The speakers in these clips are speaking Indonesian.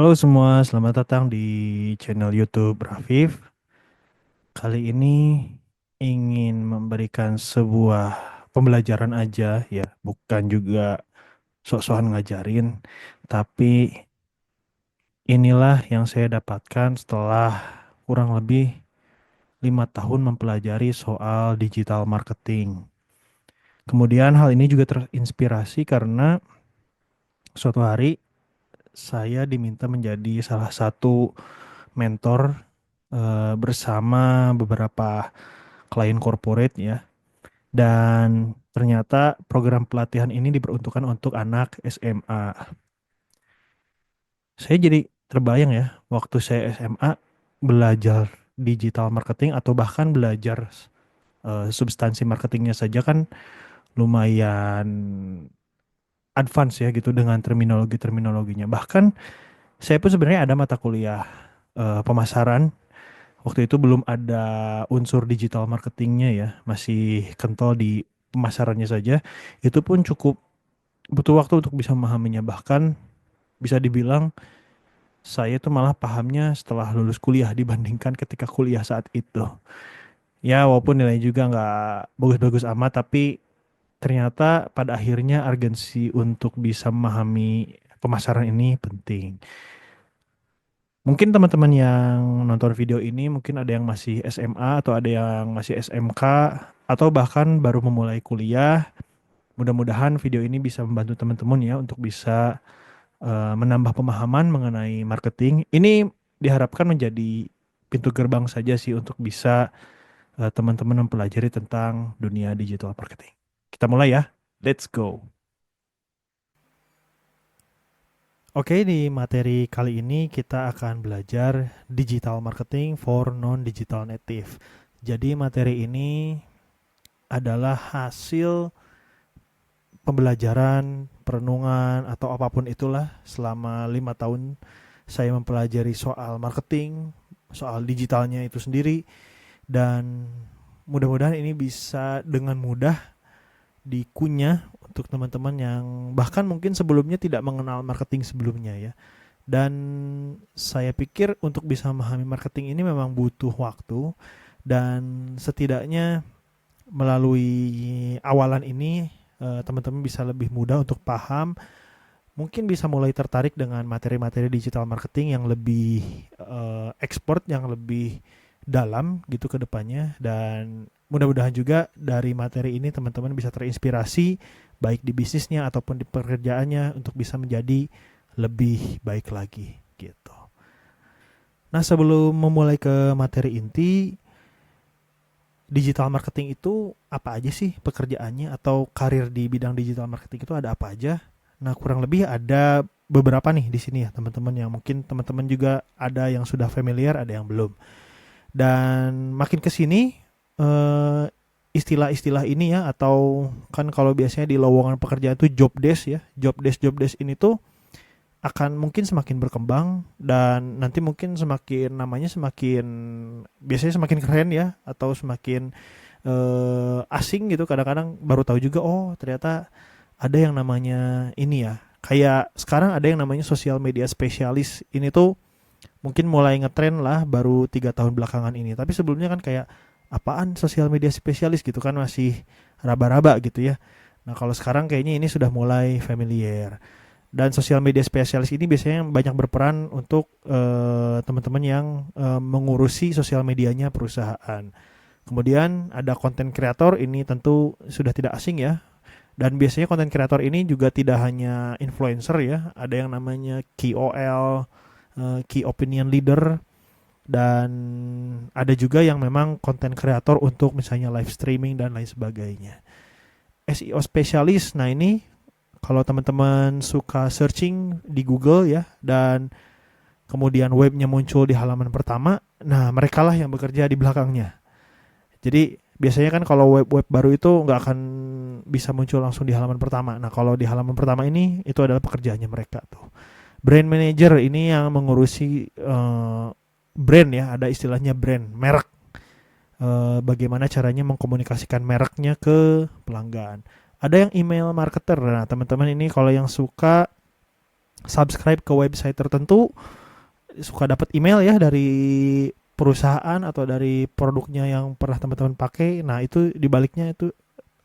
Halo semua, selamat datang di channel YouTube Rafif. Kali ini ingin memberikan sebuah pembelajaran aja ya, bukan juga sok-sokan ngajarin, tapi inilah yang saya dapatkan setelah kurang lebih 5 tahun mempelajari soal digital marketing. Kemudian hal ini juga terinspirasi karena suatu hari saya diminta menjadi salah satu mentor bersama beberapa klien corporate ya. Dan ternyata program pelatihan ini diperuntukkan untuk anak SMA. Saya jadi terbayang ya, waktu saya SMA belajar digital marketing atau bahkan belajar substansi marketingnya saja kan lumayan advance ya gitu dengan terminologinya. Bahkan saya pun sebenarnya ada mata kuliah pemasaran. Waktu itu belum ada unsur digital marketingnya ya, masih kental di pemasarannya saja. Itu pun cukup butuh waktu untuk bisa memahaminya. Bahkan bisa dibilang saya tuh malah pahamnya setelah lulus kuliah dibandingkan ketika kuliah saat itu. Ya walaupun nilainya juga nggak bagus-bagus amat, tapi ternyata pada akhirnya urgensi untuk bisa memahami pemasaran ini penting. Mungkin teman-teman yang nonton video ini mungkin ada yang masih SMA atau ada yang masih SMK atau bahkan baru memulai kuliah. Mudah-mudahan video ini bisa membantu teman-teman ya untuk bisa menambah pemahaman mengenai marketing. Ini diharapkan menjadi pintu gerbang saja sih untuk bisa teman-teman mempelajari tentang dunia digital marketing. Kita mulai ya. Let's go. Oke, di materi kali ini kita akan belajar digital marketing for non-digital native. Jadi materi ini adalah hasil pembelajaran, perenungan, atau apapun itulah selama 5 tahun saya mempelajari soal marketing, soal digitalnya itu sendiri, dan mudah-mudahan ini bisa dengan mudah dikunyah untuk teman-teman yang bahkan mungkin sebelumnya tidak mengenal marketing sebelumnya ya. Dan saya pikir untuk bisa memahami marketing ini memang butuh waktu, dan setidaknya melalui awalan ini teman-teman bisa lebih mudah untuk paham, mungkin bisa mulai tertarik dengan materi-materi digital marketing yang lebih expert, yang lebih dalam gitu ke depannya. Dan mudah-mudahan juga dari materi ini teman-teman bisa terinspirasi baik di bisnisnya ataupun di pekerjaannya untuk bisa menjadi lebih baik lagi gitu. Nah, sebelum memulai ke materi inti, digital marketing itu apa aja sih pekerjaannya atau karir di bidang digital marketing itu ada apa aja? Nah, kurang lebih ada beberapa nih di sini ya teman-teman, yang mungkin teman-teman juga ada yang sudah familiar, ada yang belum. Dan makin ke sini eh, istilah-istilah ini ya, atau kan kalau biasanya di lowongan pekerjaan itu job desk ya, job desk ini tuh akan mungkin semakin berkembang, dan nanti mungkin semakin namanya semakin biasanya semakin keren ya, atau semakin asing gitu. Kadang-kadang baru tahu juga, oh ternyata ada yang namanya ini ya. Kayak sekarang ada yang namanya sosial media spesialis. Ini tuh mungkin mulai ngetren lah baru 3 tahun belakangan ini. Tapi sebelumnya kan kayak apaan sosial media spesialis gitu kan, masih raba-raba gitu ya. Nah kalau sekarang kayaknya ini sudah mulai familiar. Dan sosial media spesialis ini biasanya banyak berperan untuk teman-teman yang mengurusi sosial medianya perusahaan. Kemudian ada konten kreator, ini tentu sudah tidak asing ya. Dan biasanya konten kreator ini juga tidak hanya influencer ya, ada yang namanya KOL, Key Opinion Leader, dan ada juga yang memang konten kreator untuk misalnya live streaming dan lain sebagainya. SEO spesialis, nah ini kalau teman-teman suka searching di Google ya, dan kemudian webnya muncul di halaman pertama, nah mereka lah yang bekerja di belakangnya. Jadi biasanya kan kalau web-web baru itu nggak akan bisa muncul langsung di halaman pertama. Nah kalau di halaman pertama ini itu adalah pekerjaannya mereka tuh. Brand manager ini yang mengurusi brand ya, ada istilahnya brand, merek. Bagaimana caranya mengkomunikasikan mereknya ke pelanggan. Ada yang email marketer. Nah teman-teman ini kalau yang suka subscribe ke website tertentu, suka dapat email ya dari perusahaan atau dari produknya yang pernah teman-teman pakai. Nah, itu di baliknya itu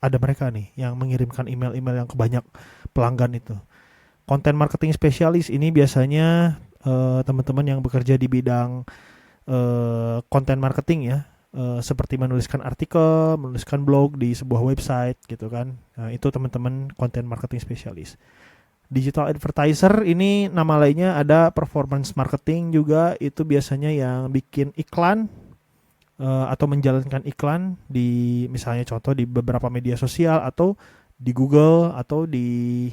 ada mereka nih yang mengirimkan email-email yang ke banyak pelanggan itu. Content marketing spesialis ini biasanya teman-teman yang bekerja di bidang content marketing ya, seperti menuliskan artikel, menuliskan blog di sebuah website gitu kan. Nah, itu teman-teman content marketing spesialis. Digital advertiser ini nama lainnya ada performance marketing juga, itu biasanya yang bikin iklan atau menjalankan iklan di misalnya contoh di beberapa media sosial atau di Google atau di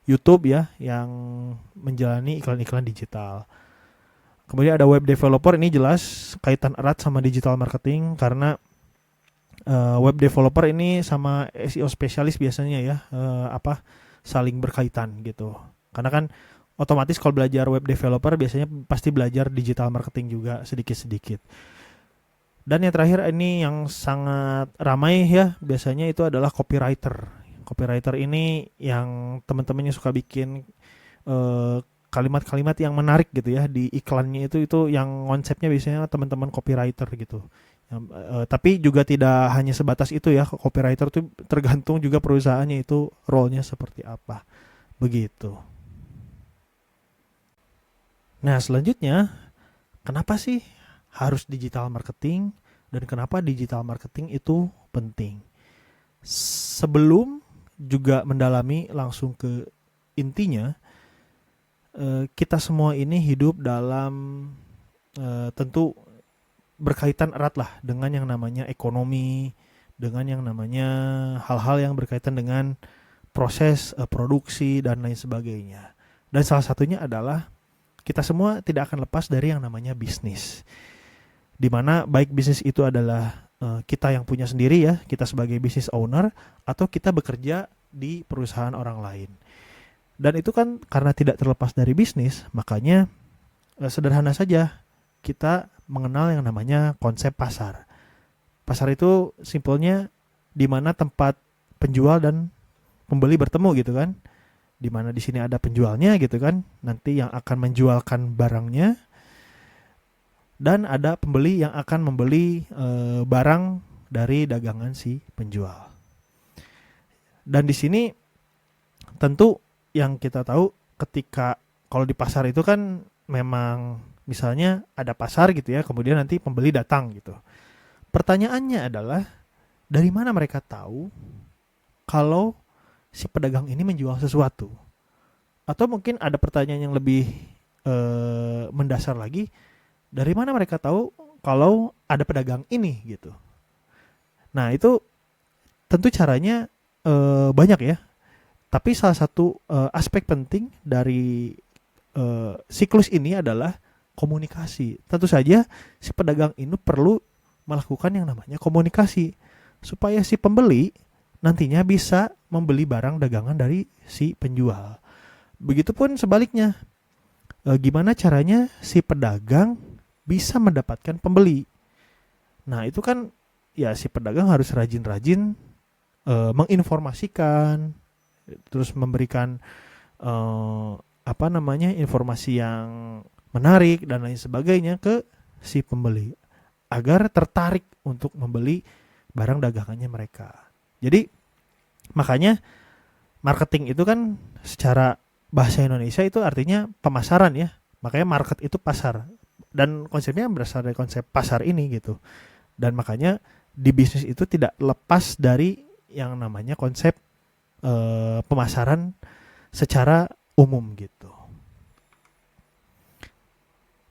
YouTube ya, yang menjalani iklan-iklan digital. Kemudian ada web developer, ini jelas kaitan erat sama digital marketing karena web developer ini sama SEO spesialis biasanya ya saling berkaitan gitu. Karena kan otomatis kalau belajar web developer biasanya pasti belajar digital marketing juga sedikit-sedikit. Dan yang terakhir ini yang sangat ramai ya biasanya itu adalah copywriter. Copywriter ini yang teman-temannya suka bikin kalimat-kalimat yang menarik gitu ya di iklannya, itu yang konsepnya biasanya teman-teman copywriter gitu. Tapi juga tidak hanya sebatas itu ya, copywriter itu tergantung juga perusahaannya itu role-nya seperti apa. Begitu. Nah, selanjutnya kenapa sih harus digital marketing dan kenapa digital marketing itu penting? Sebelum juga mendalami langsung ke intinya, kita semua ini hidup dalam tentu berkaitan erat lah dengan yang namanya ekonomi, dengan yang namanya hal-hal yang berkaitan dengan proses produksi dan lain sebagainya. Dan salah satunya adalah kita semua tidak akan lepas dari yang namanya bisnis. Dimana baik bisnis itu adalah kita yang punya sendiri ya, kita sebagai business owner, atau kita bekerja di perusahaan orang lain. Dan itu kan karena tidak terlepas dari bisnis, makanya sederhana saja kita mengenal yang namanya konsep pasar. Pasar itu simpelnya di mana tempat penjual dan pembeli bertemu gitu kan. Di mana di sini ada penjualnya gitu kan, nanti yang akan menjualkan barangnya, dan ada pembeli yang akan membeli barang dari dagangan si penjual. Dan di sini tentu yang kita tahu ketika kalau di pasar itu kan memang misalnya ada pasar gitu ya, kemudian nanti pembeli datang gitu. Pertanyaannya adalah dari mana mereka tahu kalau si pedagang ini menjual sesuatu? Atau mungkin ada pertanyaan yang lebih mendasar lagi, dari mana mereka tahu kalau ada pedagang ini gitu? Nah, itu tentu caranya banyak ya. Tapi salah satu aspek penting dari siklus ini adalah komunikasi. Tentu saja si pedagang ini perlu melakukan yang namanya komunikasi supaya si pembeli nantinya bisa membeli barang dagangan dari si penjual. Begitupun sebaliknya. Gimana caranya si pedagang bisa mendapatkan pembeli? Nah, itu kan ya si pedagang harus rajin-rajin menginformasikan, terus memberikan informasi yang menarik dan lain sebagainya ke si pembeli agar tertarik untuk membeli barang dagangannya mereka. Jadi makanya marketing itu kan secara bahasa Indonesia itu artinya pemasaran ya. Makanya market itu pasar. Dan konsepnya berasal dari konsep pasar ini gitu. Dan makanya di bisnis itu tidak lepas dari yang namanya konsep pemasaran secara umum gitu.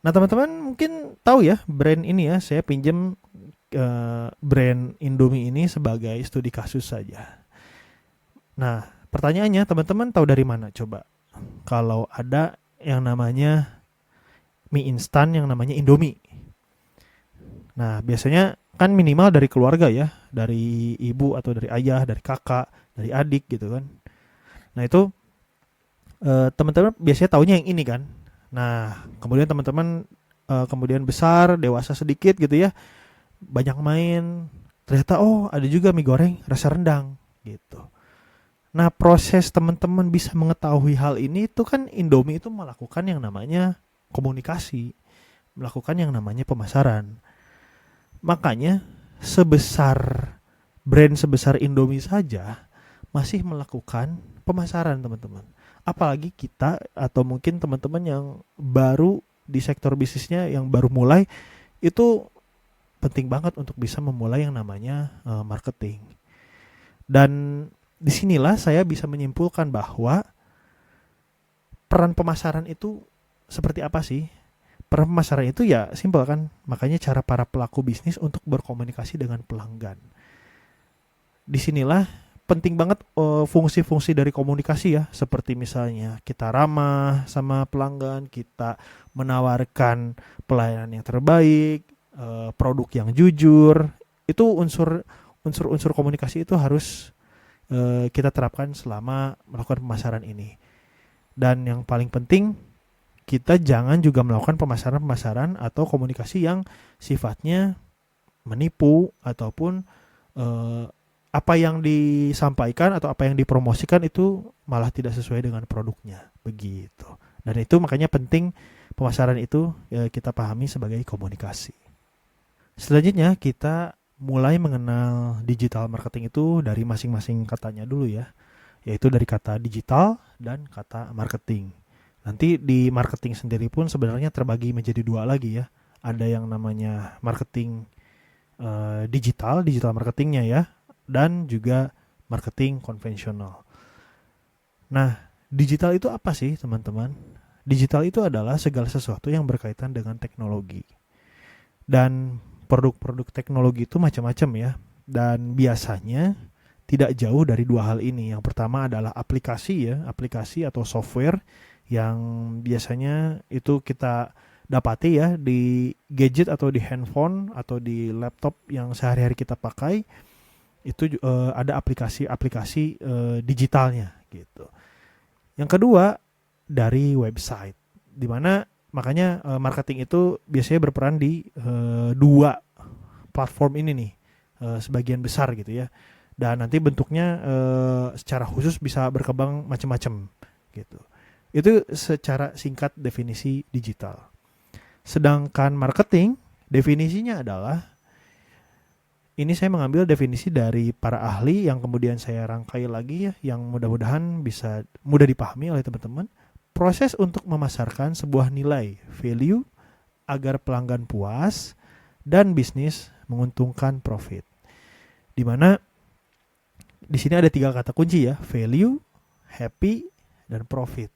Nah, teman-teman mungkin tahu ya brand ini ya, saya pinjam brand Indomie ini sebagai studi kasus saja. Nah, pertanyaannya teman-teman tahu dari mana coba? Kalau ada yang namanya mie instan yang namanya Indomie. Nah, biasanya kan minimal dari keluarga ya, dari ibu atau dari ayah, dari kakak, dari adik gitu kan. Nah, itu teman-teman biasanya taunya yang ini kan. Nah, kemudian teman-teman kemudian besar, dewasa sedikit gitu ya, banyak main, ternyata oh ada juga mie goreng rasa rendang gitu. Nah, proses teman-teman bisa mengetahui hal ini itu kan Indomie itu melakukan yang namanya komunikasi, melakukan yang namanya pemasaran. Makanya sebesar brand sebesar Indomie saja masih melakukan pemasaran, teman-teman. Apalagi kita atau mungkin teman-teman yang baru di sektor bisnisnya yang baru mulai, itu penting banget untuk bisa memulai yang namanya marketing. Dan disinilah saya bisa menyimpulkan bahwa peran pemasaran itu seperti apa sih? Peran pemasaran itu ya simpel kan, makanya cara para pelaku bisnis untuk berkomunikasi dengan pelanggan. Disinilah penting banget fungsi-fungsi dari komunikasi ya, seperti misalnya kita ramah sama pelanggan, kita menawarkan pelayanan yang terbaik, produk yang jujur. Itu unsur-unsur komunikasi itu harus kita terapkan selama melakukan pemasaran ini. Dan yang paling penting, kita jangan juga melakukan pemasaran-pemasaran atau komunikasi yang sifatnya menipu ataupun apa yang disampaikan atau apa yang dipromosikan itu malah tidak sesuai dengan produknya, begitu. Dan itu makanya penting pemasaran itu kita pahami sebagai komunikasi. Selanjutnya kita mulai mengenal digital marketing itu dari masing-masing katanya dulu ya, yaitu dari kata digital dan kata marketing. Nanti di marketing sendiri pun sebenarnya terbagi menjadi dua lagi ya. Ada yang namanya marketing digital marketingnya ya, dan juga marketing konvensional. Nah, digital itu apa sih, teman-teman? Digital itu adalah segala sesuatu yang berkaitan dengan teknologi. Dan produk-produk teknologi itu macam-macam ya. Dan biasanya tidak jauh dari dua hal ini. Yang pertama adalah aplikasi ya, aplikasi atau software yang biasanya itu kita dapati ya di gadget atau di handphone atau di laptop yang sehari-hari kita pakai. Itu ada aplikasi-aplikasi digitalnya gitu. Yang kedua dari website, di mana makanya marketing itu biasanya berperan di dua platform ini nih, sebagian besar gitu ya. Dan nanti bentuknya secara khusus bisa berkembang macam-macam gitu. Itu secara singkat definisi digital. Sedangkan marketing definisinya adalah, ini saya mengambil definisi dari para ahli yang kemudian saya rangkai lagi ya, yang mudah-mudahan bisa mudah dipahami oleh teman-teman. Proses untuk memasarkan sebuah nilai value agar pelanggan puas dan bisnis menguntungkan profit. Di mana di sini ada 3 kata kunci ya, value, happy, dan profit.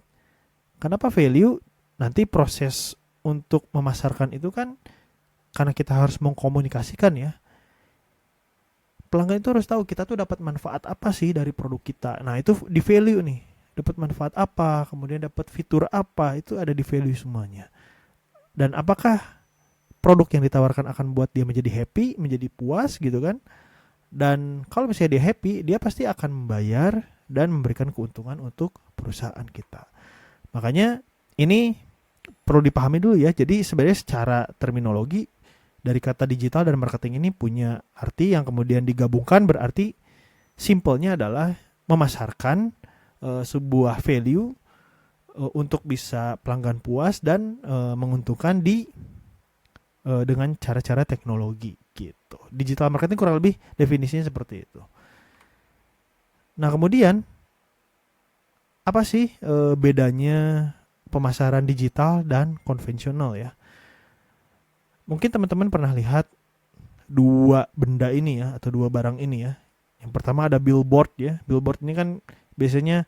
Kenapa value? Nanti proses untuk memasarkan itu kan karena kita harus mengkomunikasikan ya. Pelanggan itu harus tahu kita tuh dapat manfaat apa sih dari produk kita. Nah, itu di value nih. Dapat manfaat apa, kemudian dapat fitur apa, itu ada di value semuanya. Dan apakah produk yang ditawarkan akan buat dia menjadi happy, menjadi puas gitu kan? Dan kalau misalnya dia happy, dia pasti akan membayar dan memberikan keuntungan untuk perusahaan kita. Makanya ini perlu dipahami dulu ya. Jadi sebenarnya secara terminologi dari kata digital dan marketing ini punya arti yang kemudian digabungkan, berarti simpelnya adalah memasarkan sebuah value untuk bisa pelanggan puas dan menguntungkan dengan cara-cara teknologi gitu. Digital marketing kurang lebih definisinya seperti itu. Nah, kemudian apa sih bedanya pemasaran digital dan konvensional ya? Mungkin teman-teman pernah lihat dua benda ini ya, atau dua barang ini ya. Yang pertama ada billboard ya. Billboard ini kan biasanya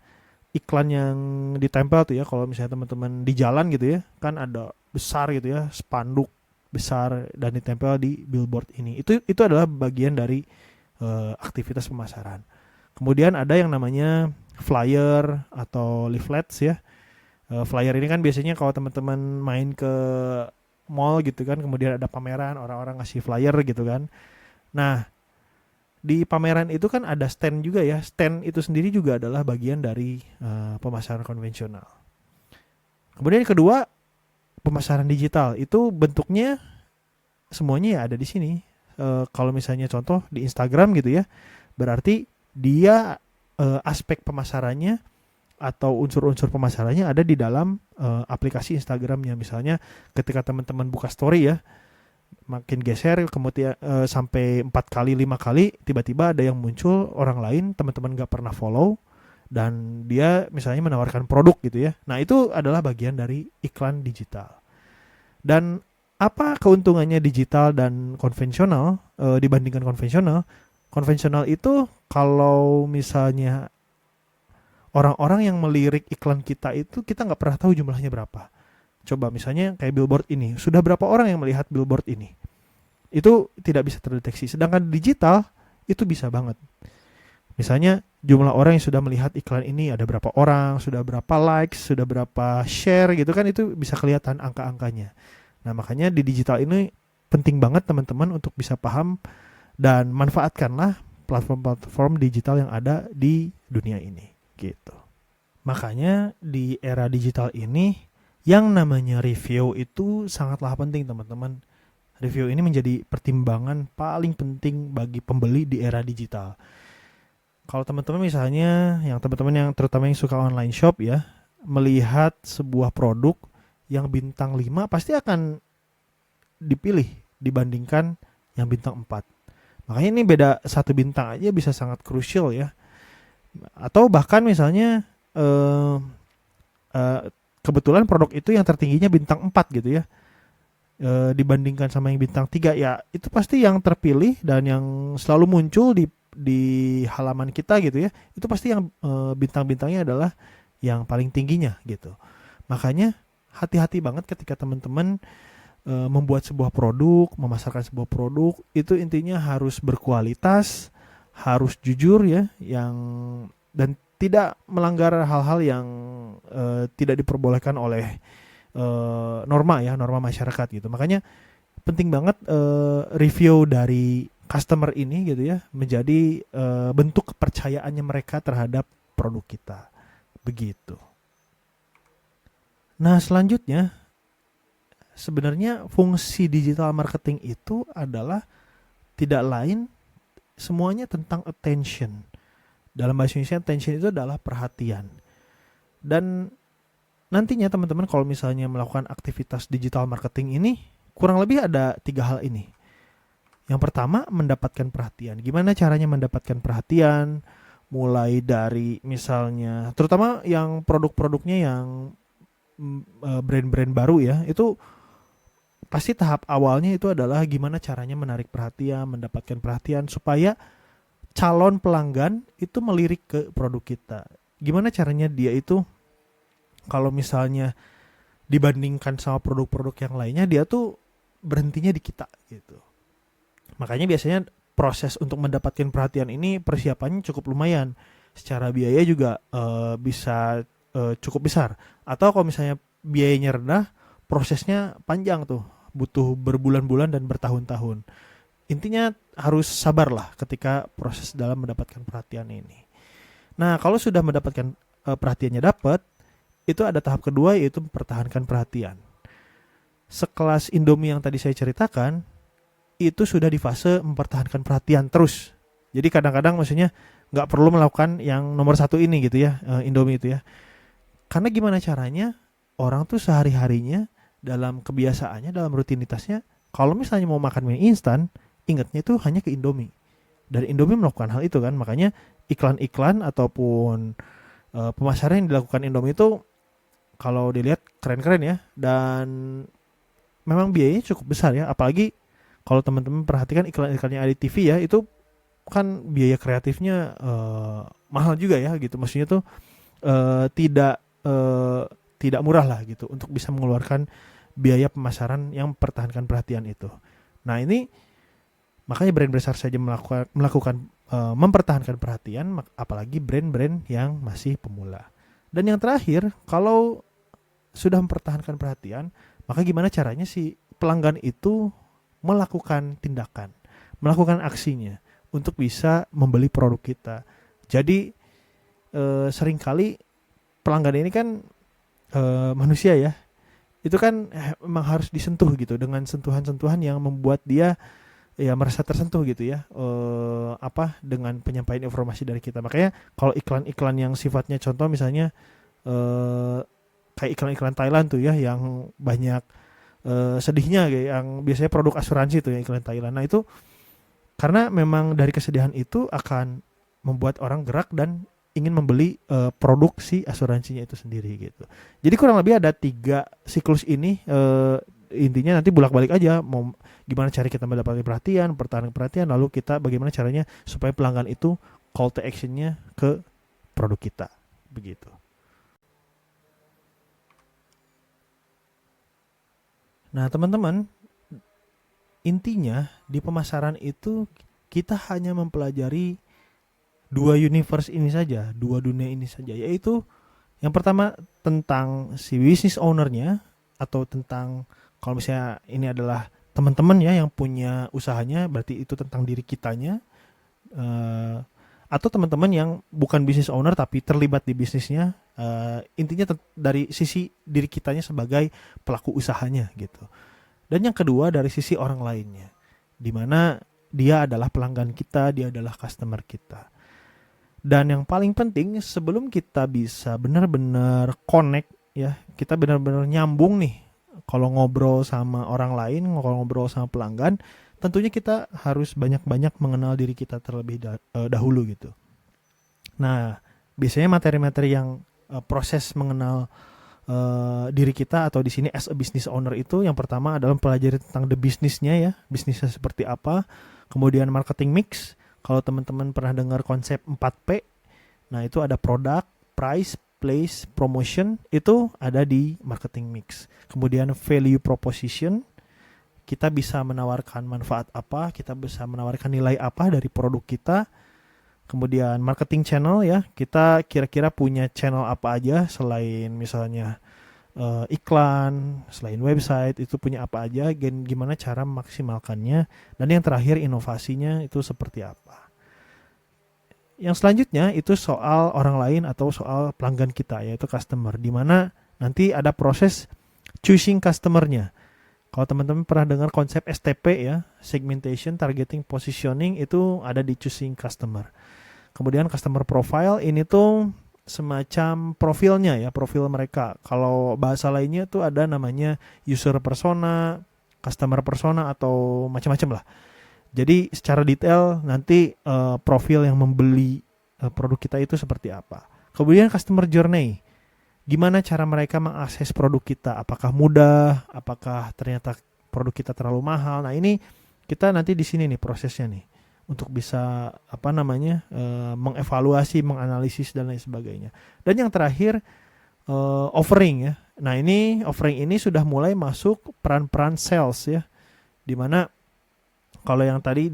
iklan yang ditempel tuh ya, kalau misalnya teman-teman di jalan gitu ya, kan ada besar gitu ya, spanduk besar dan ditempel di billboard ini. Itu adalah bagian dari aktivitas pemasaran. Kemudian ada yang namanya flyer atau leaflets ya. Flyer ini kan biasanya kalau teman-teman main ke mall gitu kan, kemudian ada pameran, orang-orang ngasih flyer gitu kan. Nah, di pameran itu kan ada stand juga ya. Stand itu sendiri juga adalah bagian dari pemasaran konvensional. Kemudian yang kedua, pemasaran digital. Itu bentuknya semuanya ya ada di sini. Kalau misalnya contoh di Instagram gitu ya, berarti dia aspek pemasarannya atau unsur-unsur pemasarannya ada di dalam aplikasi Instagramnya. Misalnya ketika teman-teman buka story ya, makin geser kemudian sampai 4 kali 5 kali tiba-tiba ada yang muncul orang lain teman-teman gak pernah follow dan dia misalnya menawarkan produk gitu ya. Nah itu adalah bagian dari iklan digital. Dan apa keuntungannya digital dan konvensional dibandingkan konvensional? Konvensional itu kalau misalnya orang-orang yang melirik iklan kita itu kita nggak pernah tahu jumlahnya berapa. Coba misalnya kayak billboard ini, sudah berapa orang yang melihat billboard ini? Itu tidak bisa terdeteksi. Sedangkan digital itu bisa banget. Misalnya jumlah orang yang sudah melihat iklan ini ada berapa orang, sudah berapa likes, sudah berapa share gitu kan, itu bisa kelihatan angka-angkanya. Nah makanya di digital ini penting banget teman-teman untuk bisa paham dan manfaatkanlah platform-platform digital yang ada di dunia ini gitu. Makanya di era digital ini yang namanya review itu sangatlah penting teman-teman. Review ini menjadi pertimbangan paling penting bagi pembeli di era digital. Kalau teman-teman misalnya, teman-teman yang terutama yang suka online shop ya, melihat sebuah produk yang bintang 5 pasti akan dipilih dibandingkan yang bintang 4. Makanya ini beda 1 bintang aja bisa sangat krusial ya. Atau bahkan misalnya kebetulan produk itu yang tertingginya bintang 4 gitu ya. Dibandingkan sama yang bintang 3 ya, itu pasti yang terpilih dan yang selalu muncul di halaman kita gitu ya, itu pasti yang bintang-bintangnya adalah yang paling tingginya gitu. Makanya hati-hati banget ketika teman-teman membuat sebuah produk, memasarkan sebuah produk, itu intinya harus berkualitas, harus jujur ya, dan tidak melanggar hal-hal yang tidak diperbolehkan oleh norma masyarakat gitu. Makanya penting banget review dari customer ini gitu ya, menjadi bentuk kepercayaannya mereka terhadap produk kita. Begitu. Nah, selanjutnya sebenarnya fungsi digital marketing itu adalah tidak lain semuanya tentang attention. Dalam bahasa Indonesia attention itu adalah perhatian. Dan nantinya teman-teman kalau misalnya melakukan aktivitas digital marketing ini kurang lebih ada 3 hal ini. Yang pertama, mendapatkan perhatian. Gimana caranya mendapatkan perhatian? Mulai dari misalnya, terutama yang produk-produknya yang brand-brand baru ya, itu pasti tahap awalnya itu adalah gimana caranya menarik perhatian, mendapatkan perhatian supaya calon pelanggan itu melirik ke produk kita. Gimana caranya dia itu kalau misalnya dibandingkan sama produk-produk yang lainnya, dia tuh berhentinya di kita gitu. Makanya biasanya proses untuk mendapatkan perhatian ini persiapannya cukup lumayan. Secara biaya juga bisa cukup besar. Atau kalau misalnya biayanya rendah, prosesnya panjang tuh. Butuh berbulan-bulan dan bertahun-tahun. Intinya harus sabarlah ketika proses dalam mendapatkan perhatian ini. Nah, kalau sudah mendapatkan perhatiannya dapat, itu ada tahap kedua yaitu mempertahankan perhatian. Sekelas Indomie yang tadi saya ceritakan, itu sudah di fase mempertahankan perhatian terus. Jadi kadang-kadang maksudnya nggak perlu melakukan yang nomor 1 ini gitu ya, Indomie itu ya. Karena gimana caranya orang tuh sehari-harinya dalam kebiasaannya, dalam rutinitasnya, kalau misalnya mau makan mie instan, ingatnya itu hanya ke Indomie. Dan Indomie melakukan hal itu kan, makanya iklan-iklan ataupun pemasaran yang dilakukan Indomie itu kalau dilihat keren-keren ya, dan memang biayanya cukup besar ya, apalagi kalau teman-teman perhatikan iklan-iklannya ada di TV ya, itu kan biaya kreatifnya mahal juga ya gitu. Maksudnya tuh tidak murah lah gitu untuk bisa mengeluarkan biaya pemasaran yang mempertahankan perhatian itu. Nah ini makanya brand besar saja melakukan mempertahankan perhatian, apalagi brand-brand yang masih pemula. Dan yang terakhir, kalau sudah mempertahankan perhatian, maka gimana caranya si pelanggan itu melakukan tindakan, melakukan aksinya untuk bisa membeli produk kita. Jadi seringkali pelanggan ini kan manusia ya, itu kan memang harus disentuh gitu dengan sentuhan-sentuhan yang membuat dia ya merasa tersentuh gitu ya, dengan penyampaian informasi dari kita. Makanya kalau iklan-iklan yang sifatnya contoh misalnya eh, kayak iklan-iklan Thailand tuh ya yang banyak sedihnya, kayak yang biasanya produk asuransi tuh ya iklan Thailand. Nah itu karena memang dari kesedihan itu akan membuat orang gerak dan ingin membeli produk si asuransinya itu sendiri gitu. Jadi kurang lebih ada 3 siklus ini, intinya nanti bolak-balik aja, mau gimana cara kita mendapatkan perhatian, pertahanan perhatian, lalu kita bagaimana caranya supaya pelanggan itu call to actionnya ke produk kita, begitu. Nah teman-teman, intinya di pemasaran itu kita hanya mempelajari 2 universe ini saja, 2 dunia ini saja, yaitu yang pertama tentang si business ownernya, atau tentang kalau misalnya ini adalah teman-teman ya yang punya usahanya, berarti itu tentang diri kitanya, eh, atau teman-teman yang bukan business owner tapi terlibat di bisnisnya, intinya dari sisi diri kitanya sebagai pelaku usahanya gitu. Dan yang kedua dari sisi orang lainnya, di mana dia adalah pelanggan kita, dia adalah customer kita. Dan yang paling penting sebelum kita bisa benar-benar connect ya, kita benar-benar nyambung nih kalau ngobrol sama orang lain, kalau ngobrol sama pelanggan, tentunya kita harus banyak-banyak mengenal diri kita terlebih dahulu gitu. Nah, biasanya materi-materi yang proses mengenal diri kita atau di sini as a business owner itu, yang pertama adalah pelajari tentang the businessnya ya, bisnisnya seperti apa, kemudian marketing mix. Kalau teman-teman pernah dengar konsep 4P, nah itu ada product, price, place, promotion, itu ada di marketing mix. Kemudian value proposition, kita bisa menawarkan manfaat apa, kita bisa menawarkan nilai apa dari produk kita. Kemudian marketing channel ya, kita kira-kira punya channel apa aja selain misalnya iklan, selain website, itu punya apa aja, gimana cara memaksimalkannya, dan yang terakhir inovasinya itu seperti apa. Yang selanjutnya itu soal orang lain atau soal pelanggan kita, yaitu customer, di mana nanti ada proses choosing customernya. Kalau teman-teman pernah dengar konsep STP ya, segmentation, targeting, positioning, itu ada di choosing customer. Kemudian customer profile, ini tuh semacam profilnya ya, profil mereka. Kalau bahasa lainnya tuh ada namanya user persona, customer persona, atau macam-macam lah. Jadi secara detail nanti profil yang membeli produk kita itu seperti apa. Kemudian customer journey, gimana cara mereka mengakses produk kita, apakah mudah, apakah ternyata produk kita terlalu mahal. Nah ini kita nanti di sini nih prosesnya nih, untuk bisa mengevaluasi, menganalisis dan lain sebagainya. Dan yang terakhir offering ya. Nah ini offering ini sudah mulai masuk peran-peran sales ya, dimana kalau yang tadi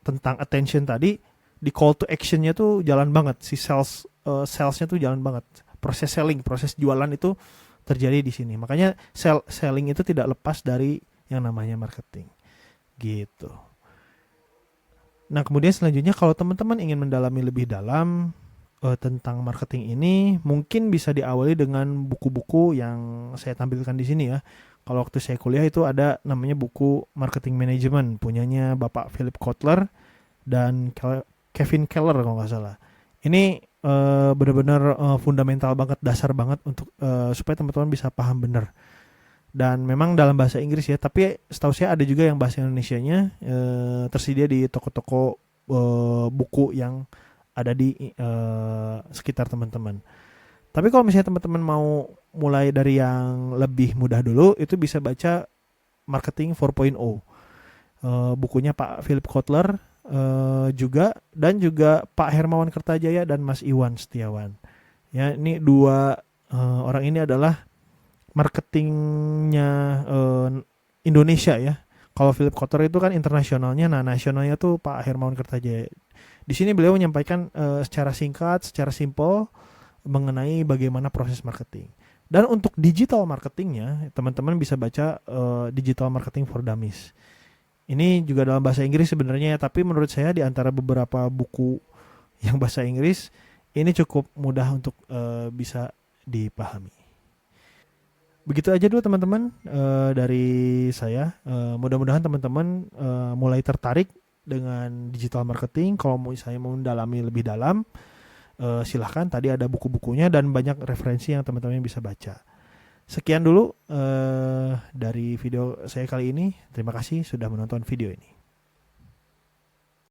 tentang attention tadi, di call to actionnya tuh jalan banget, si salesnya tuh jalan banget, proses selling, proses jualan itu terjadi di sini. Makanya selling itu tidak lepas dari yang namanya marketing gitu. Nah kemudian selanjutnya kalau teman-teman ingin mendalami lebih dalam tentang marketing ini, mungkin bisa diawali dengan buku-buku yang saya tampilkan di sini ya. Kalau waktu saya kuliah itu ada namanya buku Marketing Management, punyanya Bapak Philip Kotler dan Kevin Keller kalau nggak salah. Ini benar-benar fundamental banget, dasar banget untuk supaya teman-teman bisa paham benar. Dan memang dalam bahasa Inggris ya, tapi setahu saya ada juga yang bahasa Indonesianya tersedia di toko-toko buku yang ada di sekitar teman-teman. Tapi kalau misalnya teman-teman mau mulai dari yang lebih mudah dulu, itu bisa baca Marketing 4.0. Bukunya Pak Philip Kotler juga, dan juga Pak Hermawan Kertajaya dan Mas Iwan Setiawan. Ya, ini 2 orang ini adalah marketingnya Indonesia ya. Kalau Philip Kotler itu kan internasionalnya, nah nasionalnya tuh Pak Hermawan Kertajaya. Di sini beliau menyampaikan secara singkat, secara simpel mengenai bagaimana proses marketing. Dan untuk digital marketingnya, teman-teman bisa baca Digital Marketing for Dummies. Ini juga dalam bahasa Inggris sebenarnya, tapi menurut saya di antara beberapa buku yang bahasa Inggris, ini cukup mudah untuk bisa dipahami. Begitu aja dulu teman-teman dari saya. Mudah-mudahan teman-teman mulai tertarik dengan digital marketing. Kalau mau saya mau mendalami lebih dalam, silahkan, tadi ada buku-bukunya dan banyak referensi yang teman-teman bisa baca. Sekian dulu dari video saya kali ini. Terima kasih sudah menonton video ini.